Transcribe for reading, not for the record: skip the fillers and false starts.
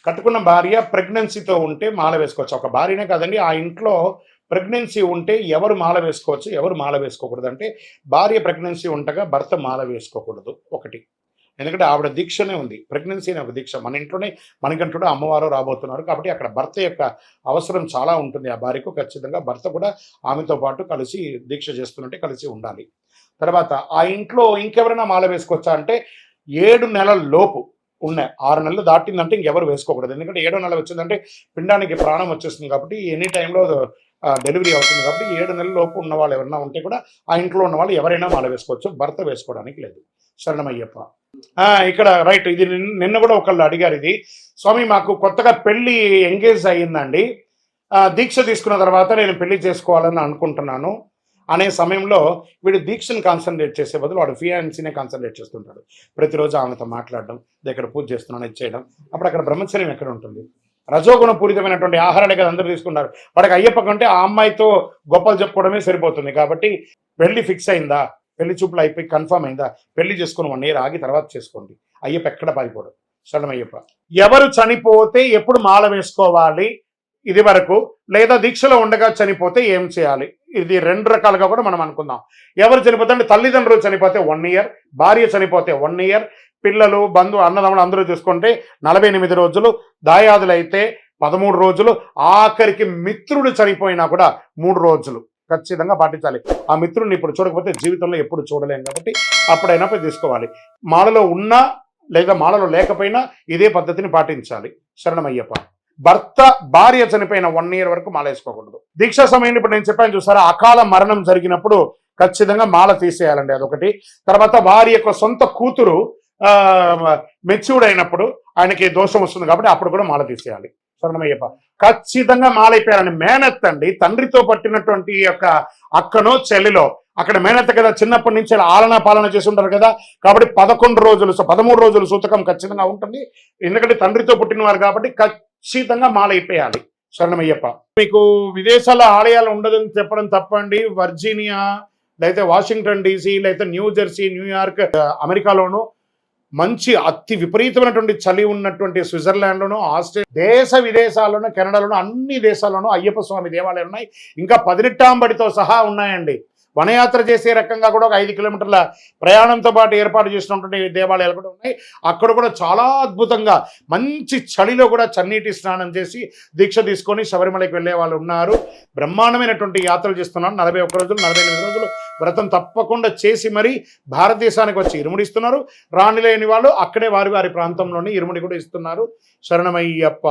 కట్టుకున్న భార్య ప్రెగ్నెన్సీతో ఉంటే మాల వేసుకోవచ్చు. ఒక భార్యనే కాదండి, ఆ ఇంట్లో ప్రెగ్నెన్సీ ఉంటే ఎవరు మాల వేసుకోవచ్చు, ఎవరు మాల వేసుకోకూడదు అంటే భార్య ప్రెగ్నెన్సీ ఉండగా భర్త మాల వేసుకోకూడదు ఒకటి. ఎందుకంటే ఆవిడ దీక్షనే ఉంది. ప్రెగ్నెన్సీ అనే ఒక దీక్ష. మన ఇంట్లోనే మణికంఠుడు అమ్మవారు రాబోతున్నారు. కాబట్టి అక్కడ భర్త యొక్క అవసరం చాలా ఉంటుంది ఆ భార్యకు. ఖచ్చితంగా భర్త కూడా ఆమెతో పాటు కలిసి దీక్ష చేస్తున్నట్టే కలిసి ఉండాలి. తర్వాత ఆ ఇంట్లో ఇంకెవరైనా మాల వేసుకోవచ్చా అంటే 7 నెలల లోపు ఉన్నాయి. 6 నెలలు దాటిందంటే ఇంకెవరు వేసుకోకూడదు. ఎందుకంటే 7వ నెల వచ్చిందంటే పిండానికి ప్రాణం వచ్చేస్తుంది కాబట్టి ఎనీ టైంలో డెలివరీ అవుతుంది కాబట్టి 7 నెలల లోపు ఉన్న వాళ్ళు ఎవరైనా ఉంటే కూడా ఆ ఇంట్లో ఉన్న వాళ్ళు ఎవరైనా మాల వేసుకోవచ్చు. భర్త వేసుకోవడానికి లేదు. శరణమయ్యప్ప. ఇక్కడ రైట్. ఇది నిన్న కూడా ఒకళ్ళు అడిగారు ఇది. స్వామి మాకు కొత్తగా పెళ్లి ఎంగేజ్ అయ్యిందండి. దీక్ష తీసుకున్న తర్వాత నేను పెళ్లి చేసుకోవాలని అనుకుంటున్నాను అనే సమయంలో వీడు దీక్షను కాన్సన్ట్రేట్ చేసే బదులు వాడు ఫియాన్సీనే కాన్సన్ట్రేట్ చేస్తుంటాడు. ప్రతిరోజు ఆమెతో మాట్లాడడం, ఇక్కడ పూజ చేస్తున్నాను ఇది చేయడం. అప్పుడు అక్కడ బ్రహ్మచర్యం ఎక్కడ ఉంటుంది? రజోగుణ పూరితమైనటువంటి ఆహారాలే కదా అందరూ తీసుకుంటారు. వాడికి అయ్యప్ప కంటే ఆ అమ్మాయితో గొప్పలు చెప్పుకోవడమే సరిపోతుంది. కాబట్టి పెళ్లి ఫిక్స్ అయిందా, పెళ్లి చూపులు అయిపోయి కన్ఫర్మ్ అయిందా, పెళ్లి చేసుకుని 1 year ఆగి తర్వాత చేసుకోండి. అయ్యప్ప ఎక్కడ పారిపోడు. శరణమయ్యప్ప. ఎవరు చనిపోతే ఎప్పుడు మాల వేసుకోవాలి ఇది వరకు, లేదా దీక్షలో ఉండగా చనిపోతే ఏం చేయాలి? ఇది 2 రకాలుగా కూడా మనం అనుకుందాం. ఎవరు చనిపోతే అంటే తల్లిదండ్రులు చనిపోతే 1 year, భార్య చనిపోతే 1 year, పిల్లలు బంధువు అన్నదమ్ములు అందరూ చూసుకుంటే 48 రోజులు, దాయాదులు అయితే 13 రోజులు, ఆఖరికి మిత్రుడు చనిపోయినా కూడా 3 రోజులు ఖచ్చితంగా పాటించాలి. ఆ మిత్రుడిని ఇప్పుడు చూడకపోతే జీవితంలో ఎప్పుడు చూడలేం కాబట్టి అప్పుడైనా పోయి తీసుకోవాలి. మాలలో ఉన్నా లేదా మాలలో లేకపోయినా ఇదే పద్ధతిని పాటించాలి. శరణమయ్యప్ప. భర్త భార్య చనిపోయిన 1 year వరకు మాల వేసుకోకూడదు. దీక్షా సమయంలో ఇప్పుడు నేను చెప్పాను చూసారా, అకాల మరణం జరిగినప్పుడు ఖచ్చితంగా మాల తీసేయాలండి, అదొకటి. తర్వాత వారి యొక్క సొంత కూతురు మెచ్యూర్డ్ అయినప్పుడు ఆయనకి దోషం వస్తుంది కాబట్టి అప్పుడు కూడా మాల తీసేయాలి. శరణమయ్యప్ప. ఖచ్చితంగా మాలైపోయాలని మేనత్తండి, తండ్రితో పట్టినటువంటి యొక్క అక్కనో చెల్లిలో, అక్కడ మేనత్త కదా చిన్నప్పటి నుంచి ఆలనా పాలన చేసి ఉంటారు కదా, కాబట్టి 11 రోజులు 13 రోజులు సూతకం ఖచ్చితంగా ఉంటుంది. ఎందుకంటే తండ్రితో పుట్టినవారు కాబట్టి ఖచ్చితంగా మాలైపోయాలి. శరణమయ్యప్ప. మీకు విదేశాల ఆలయాలు ఉండదని చెప్పడం తప్పండి. వర్జీనియా, లేకపోతే వాషింగ్టన్ DC, లేకపోతే న్యూ జెర్సీ, న్యూయార్క్, అమెరికాలోను మంచి అతి విపరీతమైనటువంటి చలి ఉన్నటువంటి స్విట్జర్లాండ్లోను, ఆస్ట్రేలియా, దేశ విదేశాల్లోనూ, కెనడాలోను, అన్ని దేశాల్లోనూ అయ్యప్ప స్వామి దేవాలయాలు ఉన్నాయి. ఇంకా 18 బడితో సహా ఉన్నాయండి. వనయాత్ర చేసే రకంగా కూడా ఒక 5 kilometerల ప్రయాణంతో పాటు ఏర్పాటు చేసినటువంటి దేవాలయాలు కూడా ఉన్నాయి. అక్కడ కూడా చాలా అద్భుతంగా మంచి చలిలో కూడా చన్నీటి స్నానం చేసి దీక్ష తీసుకొని శబరిమలకి వెళ్ళే వాళ్ళు ఉన్నారు. బ్రహ్మాండమైనటువంటి యాత్రలు చేస్తున్నారు. 41 రోజులు 48 రోజులు వ్రతం తప్పకుండా చేసి మరీ భారతదేశానికి వచ్చి ఇరుముడిస్తున్నారు. రాణిలేని వాళ్ళు అక్కడే వారి వారి ప్రాంతంలోనే ఇరుముడి కూడా ఇస్తున్నారు. శరణమయ్యప్ప.